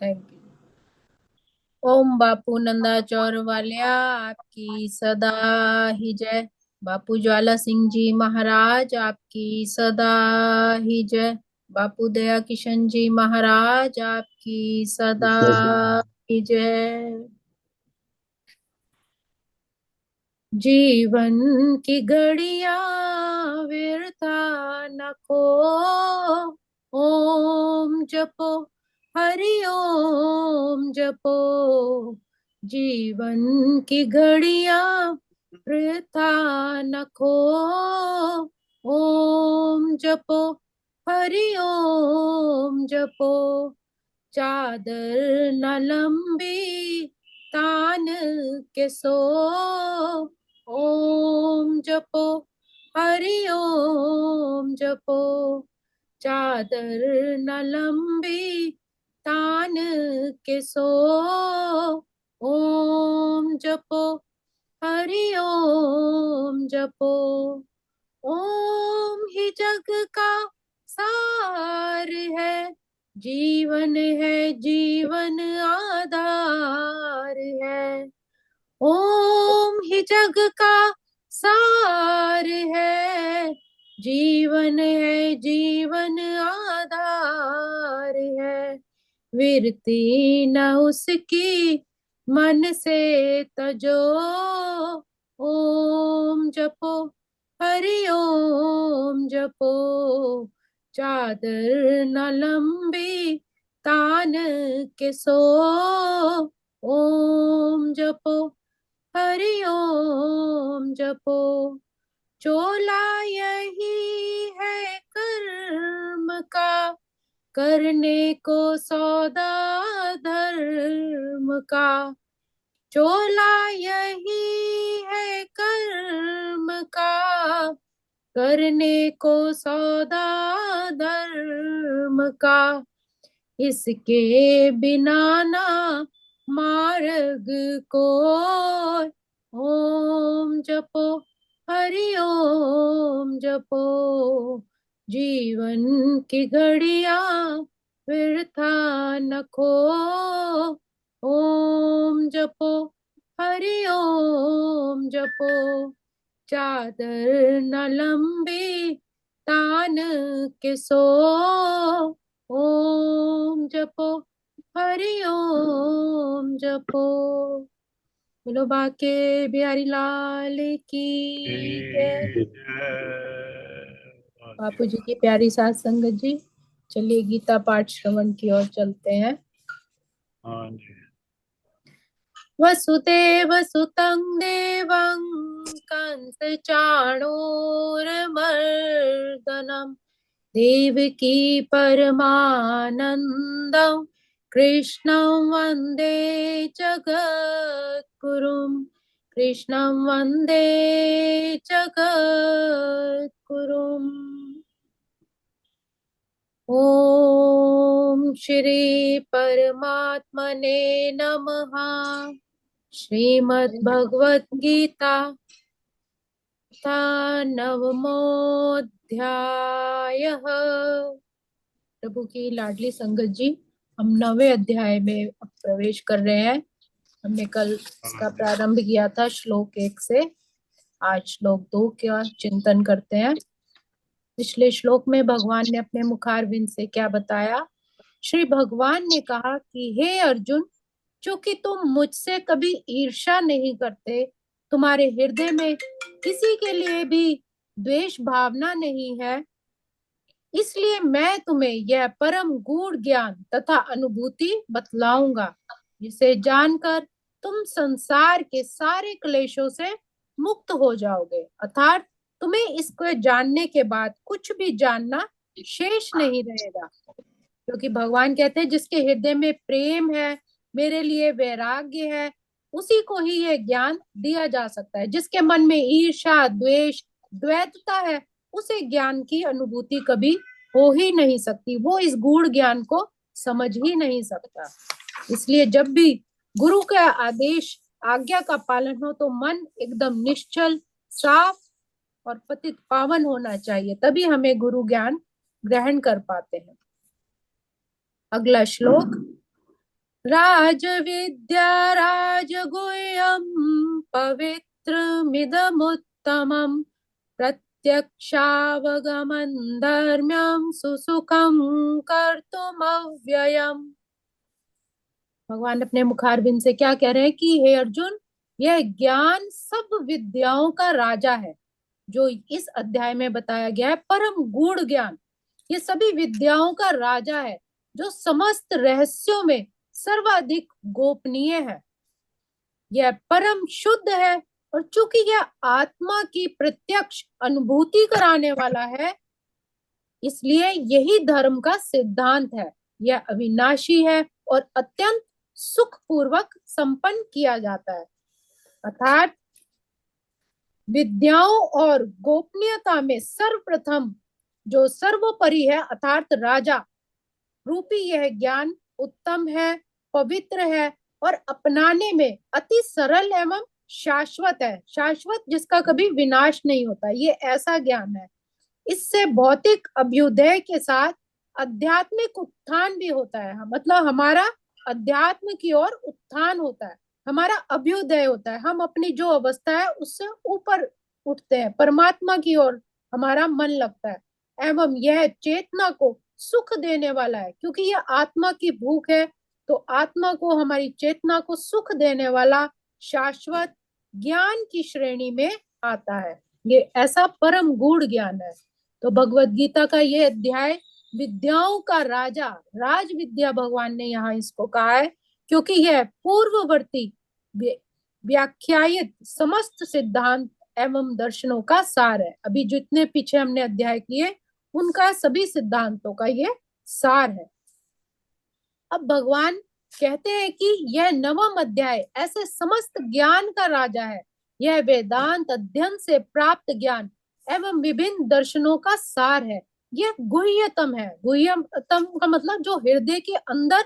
Thank you. Om Bapu Nandachaur Walia आपकी सदा ही जय। बापू ज्वाला सिंह जी महाराज आपकी सदा ही जय। बापू दया किशन जी महाराज आपकी सदा ही जय। जीवन की घड़ियां व्यर्था न खो, ओम जपो हरि ओम जपो। जीवन की घड़ियां वृथा न खो, ओम जपो हरि ओम जपो। चादर न लंबी तान के सो, ओम जपो हरि ओम जपो। चादर न लंबी तान के सो, ओम जपो हरि ओम जपो। ओम ही जग का सार है, जीवन है जीवन आधार है। ओम ही जग का सार है, जीवन है जीवन आधार है। विरती न उसकी मन से तजो, ओम जपो हरि ओम जपो। चादर न लंबी तान के सो, ओम जपो हरि ओम जपो। चोला यही है कर्म का, करने को सौदा धर्म का। चोला यही है कर्म का, करने को सौदा धर्म का। इसके बिना ना मार्ग को, ओम जपो हरि ओम जपो। जीवन की घड़ियां व्यर्था न खो, ओम जपो हरि ओम जपो। चादर न लंबी तान के सो, ओम जपो हरि ओम जपो। बोलो बाके बिहारी लाल की जय। बापू जी की प्यारी सात संगत जी, चलिए गीता पाठ श्रवण की ओर चलते हैं। हाँ जी। वसुदेव सुतं देवं कंस चाणूरमर्दनम् देवकी परमानन्दं कृष्णं वन्दे जगद्गुरुं। कृष्णं वन्दे जगद्गुरुम्। ओम श्री परमात्मने नमः। श्रीमद् भगवत गीता नवमोऽध्यायः। प्रभु की लाडली संगत जी, हम 9वें अध्याय में अब प्रवेश कर रहे हैं। हमने कल इसका प्रारंभ किया था श्लोक 1 से। आज श्लोक 2 का चिंतन करते हैं। पिछले श्लोक में भगवान ने अपने मुखारविंद से क्या बताया। श्री भगवान ने कहा कि हे अर्जुन, चूंकि तुम मुझसे कभी ईर्ष्या नहीं करते, तुम्हारे हृदय में किसी के लिए भी द्वेष भावना नहीं है, इसलिए मैं तुम्हें यह परम गूढ़ ज्ञान तथा अनुभूति बतलाऊंगा, जिसे जानकर तुम संसार के सारे क्लेशों से मुक्त हो जाओगे। अर्थात तुम्हें इसको जानने के बाद कुछ भी जानना शेष नहीं रहेगा। क्योंकि भगवान कहते हैं जिसके हृदय में प्रेम है, मेरे लिए वैराग्य है, उसी को ही यह ज्ञान दिया जा सकता है। जिसके मन में ईर्ष्या द्वेष द्वैतता है, उसे ज्ञान की अनुभूति कभी हो ही नहीं सकती। वो इस गूढ़ ज्ञान को समझ ही नहीं सकता। इसलिए जब भी गुरु का आदेश आज्ञा का पालन हो तो मन एकदम निश्चल साफ और पतित पावन होना चाहिए, तभी हमें गुरु ज्ञान ग्रहण कर पाते हैं। अगला श्लोक। राज विद्या राजगुह्यं पवित्रमिदमुत्तमम् प्रत्यक्षावगमन् धर्म्यं सुसुखं कर्तुमव्ययम्। भगवान अपने मुखारविंद से क्या कह रहे हैं कि हे अर्जुन, यह ज्ञान सब विद्याओं का राजा है। जो इस अध्याय में बताया गया है परम गूढ़ ज्ञान, ये सभी विद्याओं का राजा है, जो समस्त रहस्यों में सर्वाधिक गोपनीय है। यह परम शुद्ध है, और चूंकि यह आत्मा की प्रत्यक्ष अनुभूति कराने वाला है, इसलिए यही धर्म का सिद्धांत है। यह अविनाशी है और अत्यंत सुखपूर्वक संपन्न किया जाता है। अर्थात विद्याओं और गोपनीयता में सर्वप्रथम जो सर्वोपरि है, अर्थात राजा रूपी यह ज्ञान उत्तम है, पवित्र है और अपनाने में अति सरल एवं शाश्वत है। शाश्वत जिसका कभी विनाश नहीं होता, ये ऐसा ज्ञान है। इससे भौतिक अभ्युदय के साथ आध्यात्मिक उत्थान भी होता है। मतलब हमारा अध्यात्म की ओर उत्थान होता है, हमारा अभ्युदय होता है। हम अपनी जो अवस्था है उससे ऊपर उठते हैं, परमात्मा की ओर हमारा मन लगता है। एवं यह चेतना को सुख देने वाला है, क्योंकि यह आत्मा की भूख है। तो आत्मा को, हमारी चेतना को सुख देने वाला शाश्वत ज्ञान की श्रेणी में आता है। ये ऐसा परम गूढ़ ज्ञान है। तो भगवत गीता का ये अध्याय विद्याओं का राजा, राज विद्या भगवान ने यहाँ इसको कहा है, क्योंकि यह पूर्ववर्ती व्याख्यायित समस्त सिद्धांत एवं दर्शनों का सार है। अभी जितने पीछे हमने अध्याय किए उनका सभी सिद्धांतों का ये सार है। अब भगवान कहते हैं कि यह नवम अध्याय ऐसे समस्त ज्ञान का राजा है। यह वेदांत अध्ययन से प्राप्त ज्ञान एवं विभिन्न दर्शनों का सार है। यह गुह्यतम है। गुह्यतम का मतलब जो हृदय के अंदर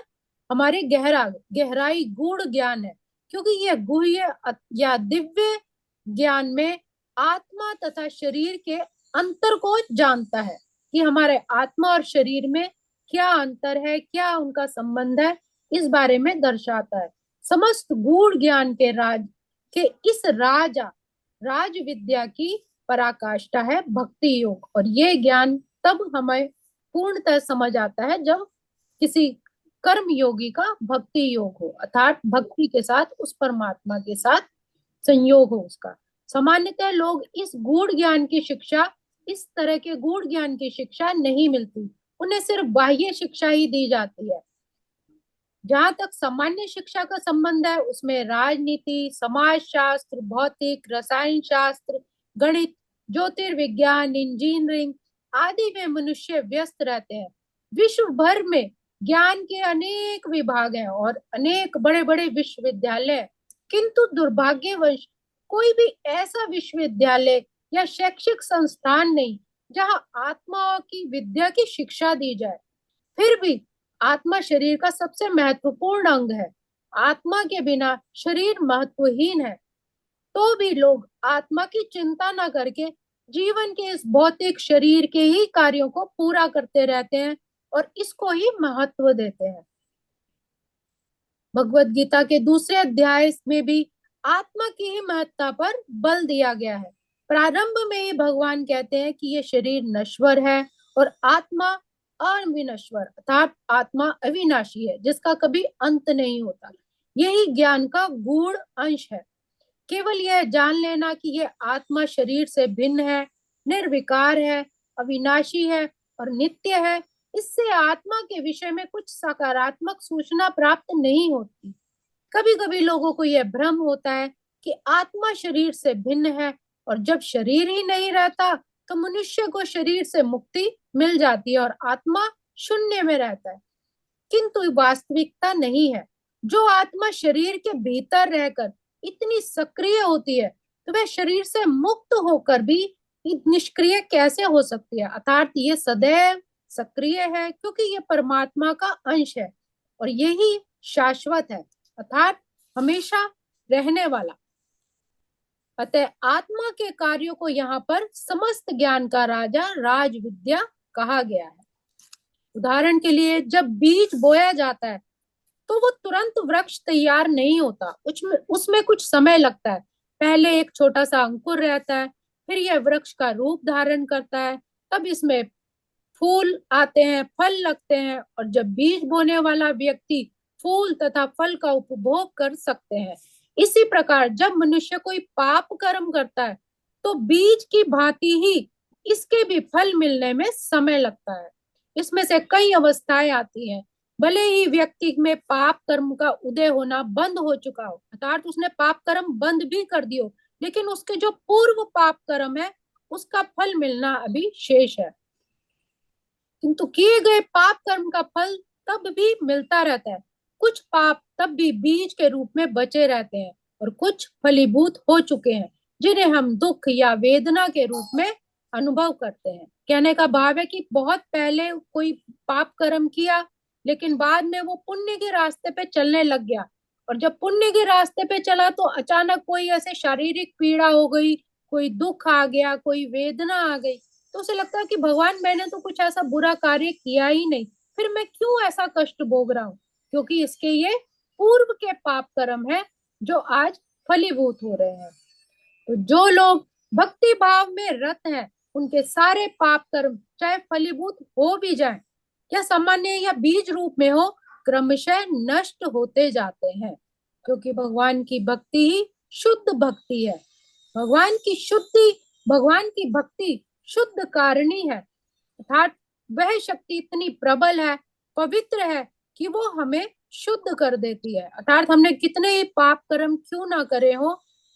हमारे गहराई गूढ़ ज्ञान है, क्योंकि यह गुह्य या दिव्य ज्ञान में आत्मा तथा शरीर के अंतर को जानता है, कि हमारे आत्मा और शरीर में क्या अंतर है, क्या उनका संबंध है, इस बारे में दर्शाता है। समस्त गूढ़ ज्ञान के इस राज विद्या की पराकाष्ठा है भक्ति योग। और ये ज्ञान तब हमें पूर्णतः समझ आता है जब किसी कर्म योगी का भक्ति योग हो, अर्थात भक्ति के साथ उस परमात्मा के साथ संयोग हो उसका। सामान्यतः लोग इस तरह के गूढ़ ज्ञान की शिक्षा नहीं मिलती, उन्हें सिर्फ बाह्य शिक्षा ही दी जाती है। जहां तक सामान्य शिक्षा का संबंध है, उसमें राजनीति, समाज शास्त्र, भौतिक, रसायन शास्त्र, गणित, ज्योतिर्विज्ञान, इंजीनियरिंग आदि में मनुष्य व्यस्त रहते हैं। विश्व भर में ज्ञान के अनेक विभाग हैं और अनेक बड़े बड़े विश्वविद्यालय हैं, किंतु दुर्भाग्यवश कोई भी ऐसा विश्वविद्यालय या शैक्षिक संस्थान नहीं जहां आत्मा की विद्या की शिक्षा दी जाए। फिर भी आत्मा शरीर का सबसे महत्वपूर्ण अंग है। आत्मा के बिना शरीर महत्वहीन है। तो भी लोग आत्मा की चिंता न करके जीवन के इस भौतिक शरीर के ही कार्यों को पूरा करते रहते हैं और इसको ही महत्व देते हैं। भगवत गीता के दूसरे अध्याय में भी आत्मा की ही महत्ता पर बल दिया गया है। प्रारंभ में ही भगवान कहते हैं कि ये शरीर नश्वर है और आत्मा अविनश्वर, अर्थात आत्मा अविनाशी है, जिसका कभी अंत नहीं होता। यही ज्ञान का गूढ़ अंश है। केवल यह जान लेना कि यह आत्मा शरीर से भिन्न है, निर्विकार है, अविनाशी है और नित्य है, इससे आत्मा के विषय में कुछ सकारात्मक सूचना प्राप्त नहीं होती। कभी कभी लोगों को यह भ्रम होता है कि आत्मा शरीर से भिन्न है, और जब शरीर ही नहीं रहता तो मनुष्य को शरीर से मुक्ति मिल जाती है और आत्मा शून्य में रहता है। किंतु वास्तविकता नहीं है। जो आत्मा शरीर के भीतर रहकर इतनी सक्रिय होती है, तो वह शरीर से मुक्त होकर भी निष्क्रिय कैसे हो सकती है? अर्थात ये सदैव सक्रिय है, क्योंकि ये परमात्मा का अंश है और यही शाश्वत है, अर्थात हमेशा रहने वाला। अतः आत्मा के कार्यों को यहाँ पर समस्त ज्ञान का राजा राज विद्या कहा गया है। उदाहरण के लिए जब बीज बोया जाता है तो वो तुरंत वृक्ष तैयार नहीं होता, उसमें उसमें कुछ समय लगता है। पहले एक छोटा सा अंकुर रहता है, फिर यह वृक्ष का रूप धारण करता है, तब इसमें फूल आते हैं, फल लगते हैं, और जब बीज बोने वाला व्यक्ति फूल तथा फल का उपभोग कर सकते हैं। इसी प्रकार जब मनुष्य कोई पाप कर्म करता है तो बीज की भांति ही इसके भी फल मिलने में समय लगता है। इसमें से कई अवस्थाएं आती हैं। भले ही व्यक्ति में पाप कर्म का उदय होना बंद हो चुका हो, अर्थात उसने पाप कर्म बंद भी कर दियो, लेकिन उसके जो पूर्व पाप कर्म है उसका फल मिलना अभी शेष है। किंतु किए गए पाप कर्म का फल तब भी मिलता रहता है। कुछ पाप तब भी बीज के रूप में बचे रहते हैं और कुछ फलीभूत हो चुके हैं, जिन्हें हम दुख या वेदना के रूप में अनुभव करते हैं। कहने का भाव है कि बहुत पहले कोई पाप कर्म किया, लेकिन बाद में वो पुण्य के रास्ते पे चलने लग गया, और जब पुण्य के रास्ते पे चला तो अचानक कोई ऐसे शारीरिक पीड़ा हो गई, कोई दुख आ गया, कोई वेदना आ गई, तो उसे लगता है कि भगवान मैंने तो कुछ ऐसा बुरा कार्य किया ही नहीं, फिर मैं क्यों ऐसा कष्ट भोग रहा हूँ? क्योंकि इसके ये पूर्व के पाप कर्म है जो आज फलीभूत हो रहे हैं। तो जो लोग भक्ति भाव में रत हैं, उनके सारे पाप कर्म चाहे फलीभूत हो भी जाएं या सामान्य या बीज रूप में हो, क्रमशः नष्ट होते जाते हैं, क्योंकि भगवान की भक्ति ही शुद्ध भक्ति है। भगवान की शुद्धि, भगवान की भक्ति शुद्ध कारणी है, अर्थात वह शक्ति इतनी प्रबल है, पवित्र है कि वो हमें शुद्ध कर देती है। अर्थात हमने कितने ही पाप कर्म क्यों ना करे हो,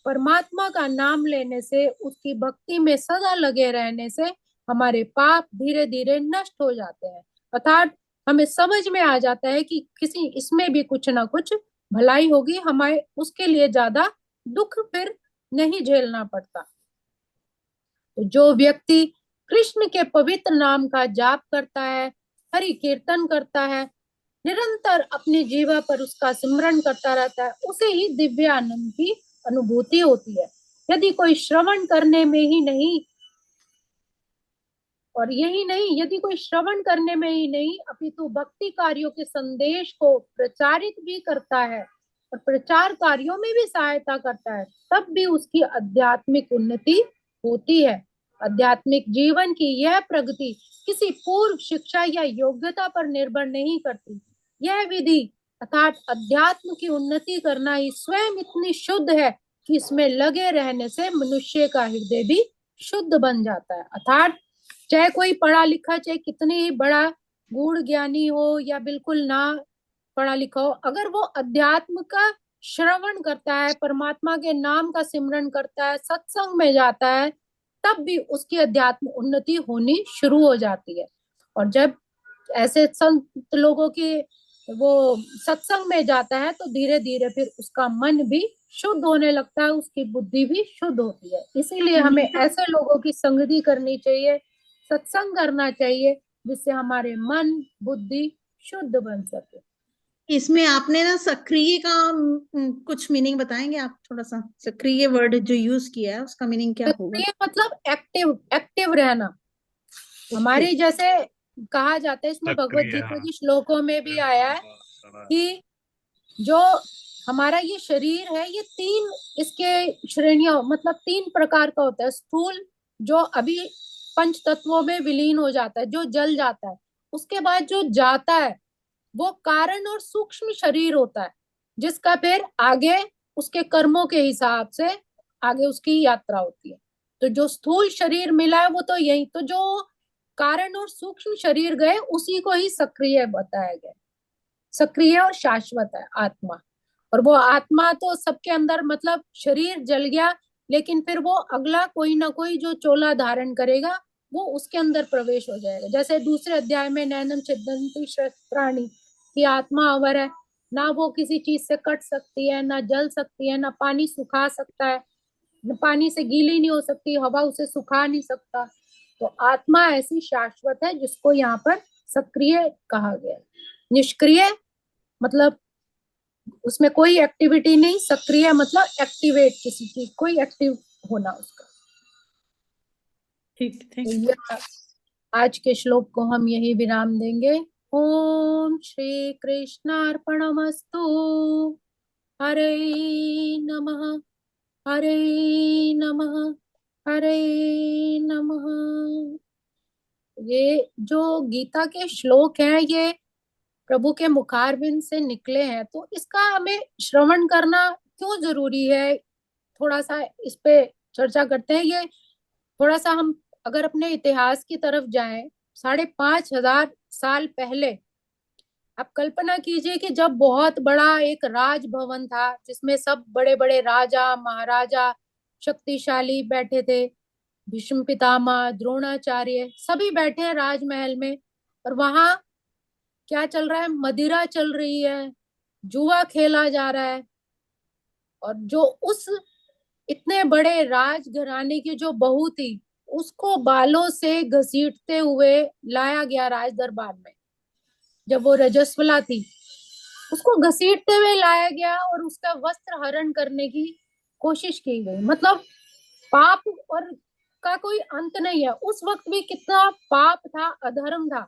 परमात्मा का नाम लेने से, उसकी भक्ति में सदा लगे रहने से हमारे पाप धीरे धीरे नष्ट हो जाते हैं। अर्थात हमें समझ में आ जाता है कि किसी इसमें भी कुछ ना कुछ भलाई होगी, हमारे उसके लिए ज्यादा दुख फिर नहीं झेलना पड़ता। तो जो व्यक्ति कृष्ण के पवित्र नाम का जाप करता है, हरि कीर्तन करता है, निरंतर अपनी जीवा पर उसका सिमरन करता रहता है, उसे ही दिव्य आनंद की अनुभूति होती है। यदि कोई श्रवण करने में ही नहीं, और यही नहीं, यदि कोई श्रवण करने में ही नहीं अपितु भक्ति कार्यों के संदेश को प्रचारित भी करता है और प्रचार कार्यों में भी सहायता करता है, तब भी उसकी आध्यात्मिक उन्नति होती है। आध्यात्मिक जीवन की यह प्रगति किसी पूर्व शिक्षा या योग्यता पर निर्भर नहीं करती। यह विधि अर्थात अध्यात्म की उन्नति करना ही स्वयं इतनी शुद्ध है कि इसमें लगे रहने से मनुष्य का हृदय भी शुद्ध बन जाता है। अर्थात चाहे कोई पढ़ा लिखा, चाहे कितनी ही बड़ा गूढ़ ज्ञानी हो या बिल्कुल ना पढ़ा लिखा हो, अगर वो अध्यात्म का श्रवण करता है, परमात्मा के नाम का सिमरन करता है, सत्संग में जाता है, तब भी उसकी अध्यात्म उन्नति होनी शुरू हो जाती है। और जब ऐसे संत लोगों की वो सत्संग में जाता है तो धीरे धीरे फिर उसका मन भी शुद्ध होने लगता है, उसकी बुद्धि भी शुद्ध होती है। इसीलिए हमें ऐसे लोगों की संगति करनी चाहिए, सत्संग करना चाहिए, जिससे हमारे मन बुद्धि शुद्ध बन सके। इसमें आपने ना सक्रिय का कुछ मीनिंग बताएंगे आप? थोड़ा सा सक्रिय वर्ड जो यूज किया है उसका मीनिंग क्या होगा? सक्रिय मतलब एक्टिव, एक्टिव रहना। हमारी जैसे कहा जाता है, इसमें भगवत गीता के श्लोकों में भी आया है कि जो हमारा ये शरीर है, ये तीन इसके श्रेणियां, मतलब तीन प्रकार का होता है। स्थूल जो अभी पंच तत्वों में विलीन हो जाता है, जो जल जाता है, उसके बाद जो जाता है वो कारण और सूक्ष्म शरीर होता है, जिसका फिर आगे उसके कर्मों के हिसाब से आगे उसकी यात्रा होती है। तो जो स्थूल शरीर मिला है वो तो यही, तो जो कारण और सूक्ष्म शरीर गए उसी को ही सक्रिय बताया गया। सक्रिय और शाश्वत है आत्मा, और वो आत्मा तो सबके अंदर, मतलब शरीर जल गया लेकिन फिर वो अगला कोई ना कोई जो चोला धारण करेगा वो उसके अंदर प्रवेश हो जाएगा। जैसे दूसरे अध्याय में नैनम छिदन्ति प्राणी की आत्मा अवर है, ना वो किसी चीज से कट सकती है, ना जल सकती है, ना पानी सुखा सकता है, पानी से गीली नहीं हो सकती, हवा उसे सुखा नहीं सकता। तो आत्मा ऐसी शाश्वत है जिसको यहाँ पर सक्रिय कहा गया। निष्क्रिय मतलब उसमें कोई एक्टिविटी नहीं, सक्रिय मतलब एक्टिवेट, किसी चीज कोई एक्टिव होना उसका। ठीक, थैंक तो आज के श्लोक को हम यही विराम देंगे। ओम श्री कृष्णार्पणमस्तु। हरे नमः, हरे नमः, हरे नमः। ये जो गीता के श्लोक हैं ये प्रभु के मुखारविंद से निकले हैं, तो इसका हमें श्रवण करना क्यों जरूरी है, थोड़ा सा इस पे चर्चा करते हैं। ये थोड़ा सा हम अगर अपने इतिहास की तरफ जाएं, 5,500 साल पहले आप कल्पना कीजिए कि जब बहुत बड़ा एक राजभवन था जिसमें सब बड़े बड़े राजा महाराजा शक्तिशाली बैठे थे, भीष्म पितामह द्रोणाचार्य सभी बैठे हैं राजमहल में, और वहां क्या चल रहा है, मदिरा चल रही है, जुआ खेला जा रहा है। और जो उस इतने बड़े राजघराने की जो बहू थी उसको बालों से घसीटते हुए लाया गया राज दरबार में। जब वो रजस्वला थी उसको घसीटते हुए लाया गया और उसका वस्त्र हरण करने की कोशिश की गई। मतलब पाप और का कोई अंत नहीं है। उस वक्त भी कितना पाप था, अधर्म था।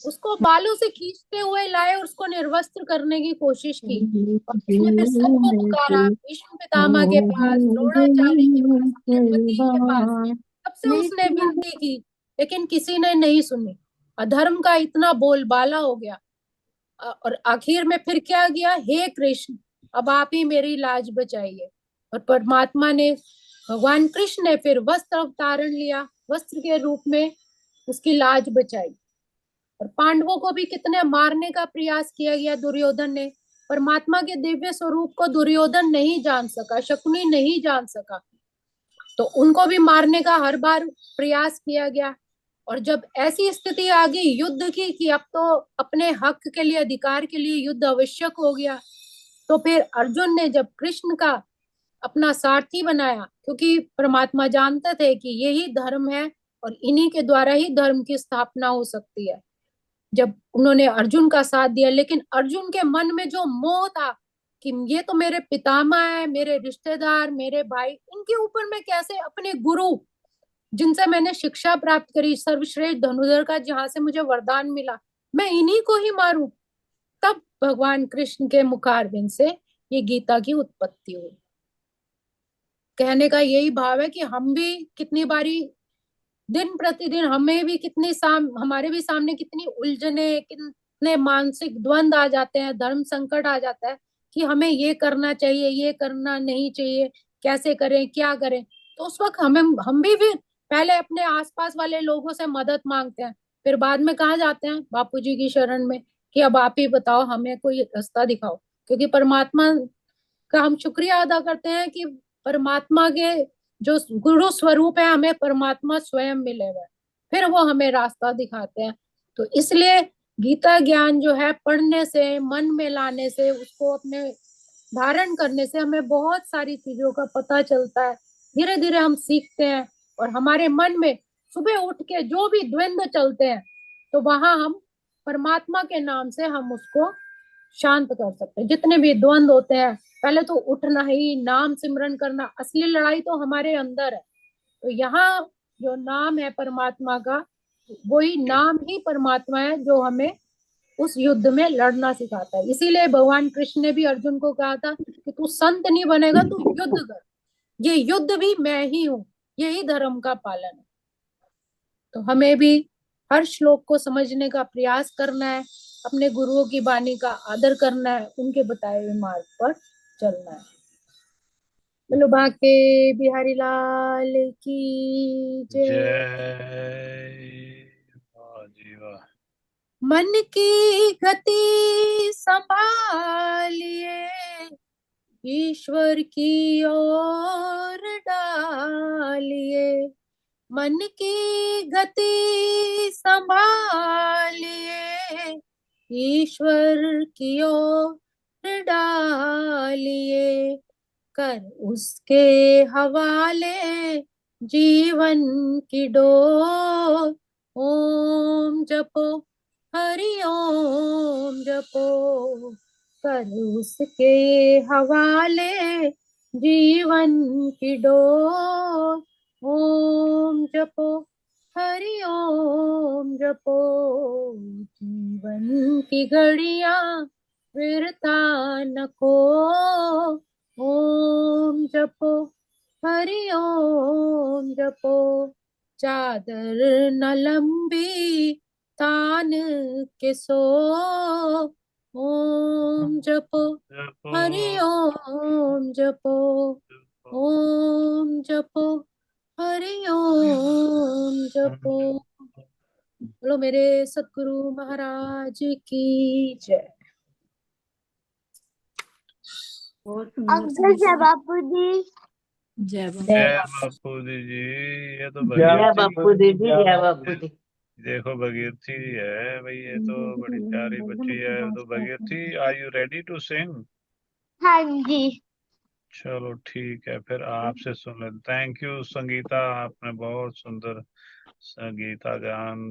उसको बालों से खींचते हुए लाए और उसको निर्वस्त्र करने की कोशिश की। और उसने फिर सबको पुकारा, भीष्म पितामह के पास, द्रोणाचार्य के पास, अपने पति के पास, सबसे उसने विनती की, लेकिन किसी ने नहीं सुनी। अधर्म का इतना बोलबाला हो गया। और आखिर में फिर क्या किया, हे कृष्ण अब आप ही मेरी लाज बचाइए। और परमात्मा ने, भगवान कृष्ण ने फिर वस्त्र अवतारण लिया, वस्त्र के रूप में उसकी लाज बचाई। और पांडवों को भी कितने मारने का प्रयास किया गया दुर्योधन ने। परमात्मा के दिव्य स्वरूप को दुर्योधन नहीं जान सका, शकुनी नहीं जान सका, तो उनको भी मारने का हर बार प्रयास किया गया। और जब ऐसी स्थिति आ गई युद्ध की कि अब तो अपने हक के लिए, अधिकार के लिए युद्ध आवश्यक हो गया, तो फिर अर्जुन ने जब कृष्ण का अपना सारथी बनाया, क्योंकि परमात्मा जानते थे कि यही धर्म है और इन्हीं के द्वारा ही धर्म की स्थापना हो सकती है, जब उन्होंने अर्जुन का साथ दिया। लेकिन अर्जुन के मन में जो मोह था कि ये तो मेरे पितामह है, मेरे रिश्तेदार, मेरे भाई, इनके ऊपर मैं कैसे, अपने गुरु जिनसे मैंने शिक्षा प्राप्त करी, सर्वश्रेष्ठ धनुर्धर का जहां से मुझे वरदान मिला, मैं इन्हीं को ही मारूं। तब भगवान कृष्ण के मुखारविंद से ये गीता की उत्पत्ति हुई। कहने का यही भाव है कि हम भी कितनी बारी, दिन प्रतिदिन हमें भी हमारे भी सामने कितनी उलझने, कितने मानसिक द्वंद आ जाते हैं, धर्म संकट आ जाता है कि हमें ये करना चाहिए, ये करना नहीं चाहिए, कैसे करें, क्या करें। तो उस वक्त हम भी फिर पहले अपने आसपास वाले लोगों से मदद मांगते हैं, फिर बाद में कहाँ जाते हैं, बापूजी की शरण में, कि अब आप ही बताओ, हमें कोई रास्ता दिखाओ। क्योंकि परमात्मा का हम शुक्रिया अदा करते हैं कि परमात्मा के जो गुरु स्वरूप है, हमें परमात्मा स्वयं मिले हुए, फिर वो हमें रास्ता दिखाते हैं। तो इसलिए गीता ज्ञान जो है, पढ़ने से, मन में लाने से, उसको अपने धारण करने से हमें बहुत सारी चीजों का पता चलता है। धीरे धीरे हम सीखते हैं और हमारे मन में सुबह उठ के जो भी द्वंद्व चलते हैं, तो वहां हम परमात्मा के नाम से हम उसको शांत कर सकते हैं। जितने भी द्वंद्व होते हैं, पहले तो उठना ही, नाम सिमरन करना, असली लड़ाई तो हमारे अंदर है। तो यहाँ जो नाम है परमात्मा का, वही नाम ही परमात्मा है जो हमें उस युद्ध में लड़ना सिखाता है। इसीलिए भगवान कृष्ण ने भी अर्जुन को कहा था कि तू संत नहीं बनेगा, तू युद्ध कर, ये युद्ध भी मैं ही हूँ, यही धर्म का पालन है। तो हमें भी हर श्लोक को समझने का प्रयास करना है, अपने गुरुओं की वाणी का आदर करना है, उनके बताए हुए मार्ग पर चलना है। बोलो बाके बिहारी लाल की जय। जय। वाह जी वाह। मन की गति संभालिए, ईश्वर की ओर डालिए। मन की गति संभालिए, ईश्वर की ओर डालिए। कर उसके हवाले जीवन की डोर। ओम जपो, हरि ओम जपो। कर उसके हवाले जीवन की डोर। ओम जपो, हरि ओम जपो, जीवन की घड़ियां व्यर्था न को। ओम जपो, हरि ओम जपो, चादर न लंबी तान के सो। ओम जपो, जपो हरि ओम जपो, ओम जपो, हरि ओम जपो। बोलो मेरे सतगुरु महाराज की जय। बहुत सुंदर अंकल जय बापू जी। जय बाबा। जय बापू जी। ये तो जय भगीरथी बापू दीदी, जय बापू दी। देखो भगीरथी है भाई, ये तो बड़ी प्यारी बच्ची है। तो Bhagirathi, are you ready to sing? हाँ जी। चलो ठीक है, फिर आपसे सुन ले। थैंक यू संगीता, आपने बहुत सुंदर संगीता गान